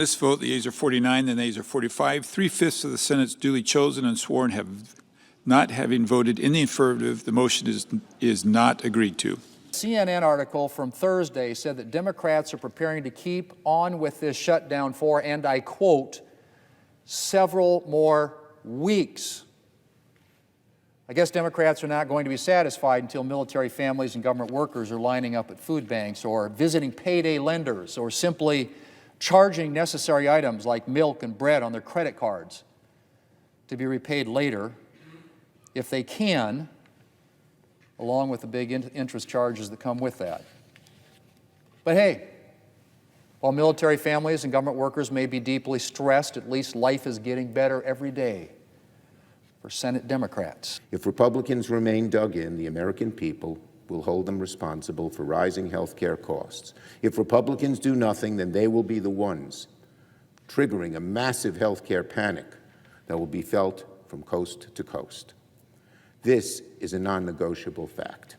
This vote, the yeas are 49, the nays are 45. 3/5 of the Senate's duly chosen and sworn have not having voted in the affirmative. The motion is not agreed to. CNN article from Thursday said that Democrats are preparing to keep on with this shutdown for, and I quote, several more weeks. I guess Democrats are not going to be satisfied until military families and government workers are lining up at food banks or visiting payday lenders or simply charging necessary items like milk and bread on their credit cards to be repaid later if they can, along with the big interest charges that come with that. But hey, while military families and government workers may be deeply stressed, at least life is getting better every day for Senate Democrats. If Republicans remain dug in, the American people will hold them responsible for rising health care costs. If Republicans do nothing, then they will be the ones triggering a massive health care panic that will be felt from coast to coast. This is a non-negotiable fact.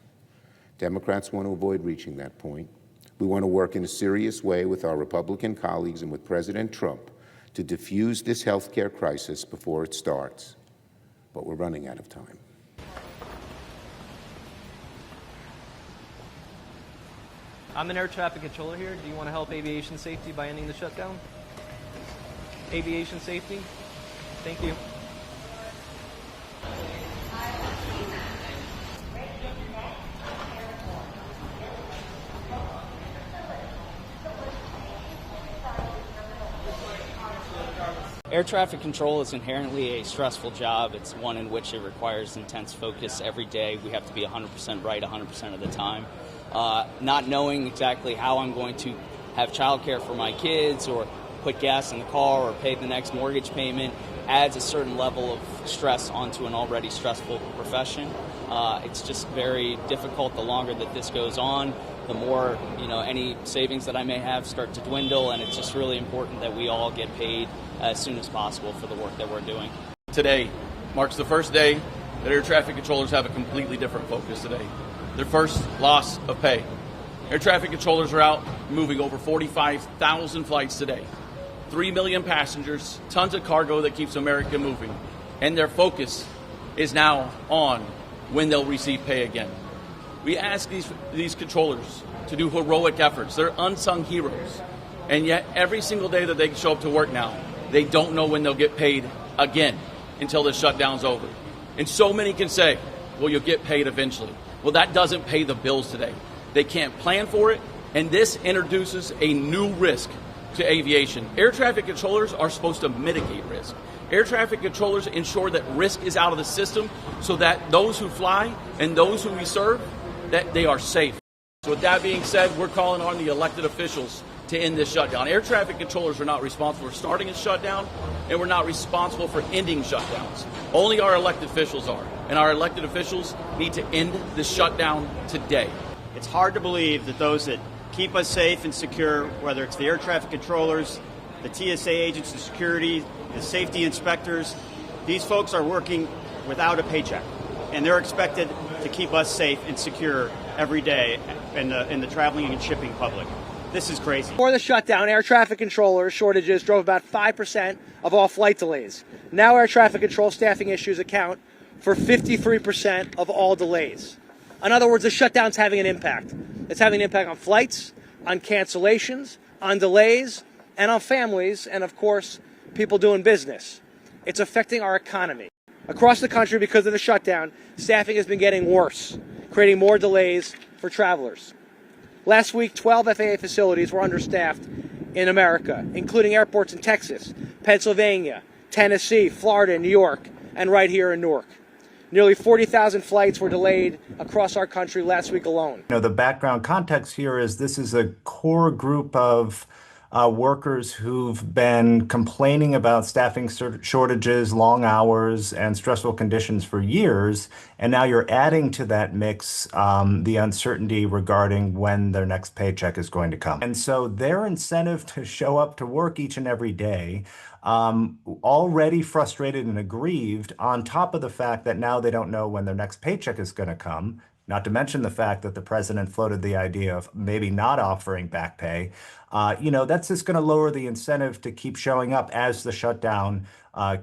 Democrats want to avoid reaching that point. We want to work in a serious way with our Republican colleagues and with President Trump to defuse this health care crisis before it starts. But we're running out of time. I'm an air traffic controller here. Do you want to help aviation safety by ending the shutdown? Aviation safety? Thank you. Air traffic control is inherently a stressful job. It's one in which it requires intense focus every day. We have to be 100% right 100% of the time. Not knowing exactly how I'm going to have childcare for my kids or put gas in the car or pay the next mortgage payment adds a certain level of stress onto an already stressful profession. It's just very difficult the longer that this goes on. The more, any savings that I may have start to dwindle, and it's just really important that we all get paid as soon as possible for the work that we're doing. Today marks the first day that air traffic controllers have a completely different focus today. Their first loss of pay. Air traffic controllers are out moving over 45,000 flights today. 3 million passengers, tons of cargo that keeps America moving. And their focus is now on when they'll receive pay again. We ask these controllers to do heroic efforts. They're unsung heroes. And yet every single day that they show up to work now, they don't know when they'll get paid again until the shutdown's over. And so many can say, well, you'll get paid eventually. Well, that doesn't pay the bills today. They can't plan for it, and this introduces a new risk to aviation. Air traffic controllers are supposed to mitigate risk. Air traffic controllers ensure that risk is out of the system so that those who fly and those who we serve, that they are safe. So with that being said, we're calling on the elected officials to end this shutdown. Air traffic controllers are not responsible for starting a shutdown, and we're not responsible for ending shutdowns. Only our elected officials are, and our elected officials need to end the shutdown today. It's hard to believe that those that keep us safe and secure, whether it's the air traffic controllers, the TSA agents of security, the safety inspectors, these folks are working without a paycheck, and they're expected to keep us safe and secure every day in the traveling and shipping public. This is crazy. Before the shutdown, air traffic controller shortages drove about 5% of all flight delays. Now air traffic control staffing issues account for 53% of all delays. In other words, the shutdown's having an impact. It's having an impact on flights, on cancellations, on delays, and on families, and of course, people doing business. It's affecting our economy. Across the country, because of the shutdown, staffing has been getting worse, creating more delays for travelers. Last week, 12 FAA facilities were understaffed in America, including airports in Texas, Pennsylvania, Tennessee, Florida, New York, and right here in Newark. Nearly 40,000 flights were delayed across our country last week alone. The background context here is this is a core group of workers who've been complaining about staffing shortages, long hours, and stressful conditions for years. And now you're adding to that mix the uncertainty regarding when their next paycheck is going to come. And so their incentive to show up to work each and every day, already frustrated and aggrieved, on top of the fact that now they don't know when their next paycheck is going to come, not to mention the fact that the president floated the idea of maybe not offering back pay. That's just going to lower the incentive to keep showing up as the shutdown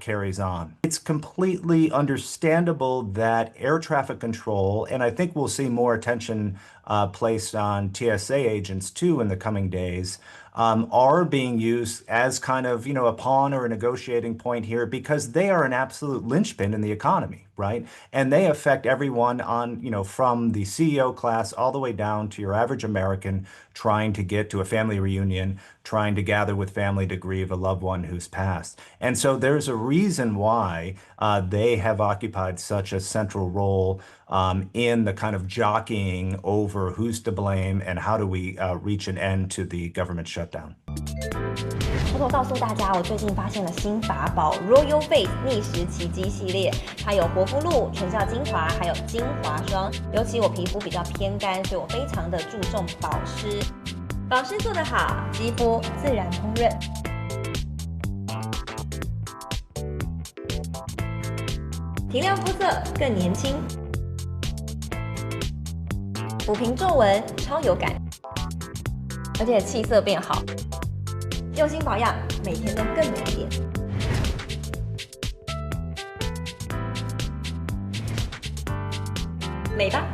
carries on. It's completely understandable that air traffic control, and I think we'll see more attention placed on TSA agents too in the coming days, are being used as kind of, a pawn or a negotiating point here because they are an absolute linchpin in the economy, right? And they affect everyone on, from the CEO class all the way down to your average American trying to get to a family reunion, trying to gather with family to grieve a loved one who's passed. And so there's a reason why they have occupied such a central role in the kind of jockeying over who's to blame and how do we reach an end to the government shutdown. 偷偷告诉大家，我最近发现了新法宝 Royal Face 逆时奇迹系列，它有活肤露、全效精华，还有精华霜。尤其我皮肤比较偏干，所以我非常的注重保湿。保湿做得好，肌肤自然烹润。提亮肤色更年轻，抚平皱纹超有感，而且气色变好。用心保养，每天都更美一点。美吧！